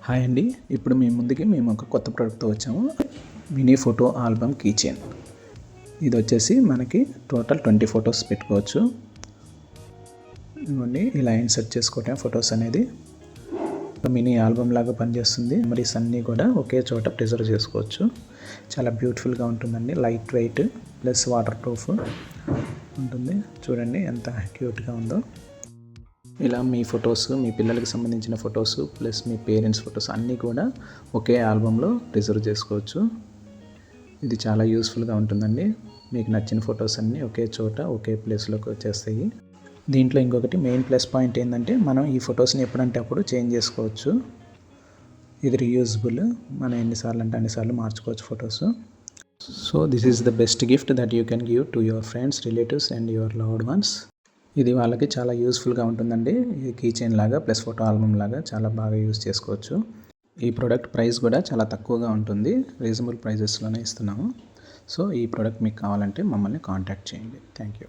Hi అండి, ఇప్పుడు మీ ముందుకి మేము ఒక కొత్త ప్రోడక్ట్తో వచ్చాము. Mini photo album key chain. ఇది వచ్చేసి మనకి టోటల్ 20 ఫొటోస్ పెట్టుకోవచ్చు. ఇవన్నీ ఇలా ఇన్సర్ట్ చేసుకోవటం ఫొటోస్ అనేది మినీ ఆల్బమ్ లాగా పనిచేస్తుంది. మెమరీస్ అన్నీ కూడా ఒకే చోట ప్రిజర్వ్ చేసుకోవచ్చు. చాలా బ్యూటిఫుల్గా ఉంటుందండి. Light weight plus water proof ఉంటుంది. చూడండి ఎంత క్యూట్గా ఉందో. ఇలా మీ ఫొటోస్, మీ పిల్లలకి సంబంధించిన ఫొటోస్ ప్లస్ మీ పేరెంట్స్ ఫొటోస్ అన్నీ కూడా ఒకే ఆల్బంలో రిజర్వ్ చేసుకోవచ్చు. ఇది చాలా యూస్ఫుల్గా ఉంటుందండి. మీకు నచ్చిన ఫొటోస్ అన్నీ ఒకే చోట ఒకే ప్లేస్లోకి వచ్చేస్తాయి. దీంట్లో ఇంకొకటి మెయిన్ ప్లస్ పాయింట్ ఏంటంటే మనం ఈ ఫొటోస్ని ఎప్పుడంటే అప్పుడు చేంజ్ చేసుకోవచ్చు. ఇది రీయూజబుల్. మనం ఎన్నిసార్లు అంటే అన్నిసార్లు మార్చుకోవచ్చు photos. So this is the best gift that you can give to your friends, relatives and your loved ones. ఇది వాళ్ళకి చాలా యూస్ఫుల్గా ఉంటుందండి. ఇది కీ చైన్ లాగా ప్లస్ ఫోటో ఆల్బమ్ లాగా చాలా బాగా యూజ్ చేసుకోవచ్చు. ఈ ప్రోడక్ట్ ప్రైస్ కూడా చాలా తక్కువగా ఉంటుంది. రీజనబుల్ ప్రైజెస్లోనే ఇస్తున్నాము. సో ఈ ప్రోడక్ట్ మీకు కావాలంటే మమ్మల్ని కాంటాక్ట్ చేయండి. Thank you.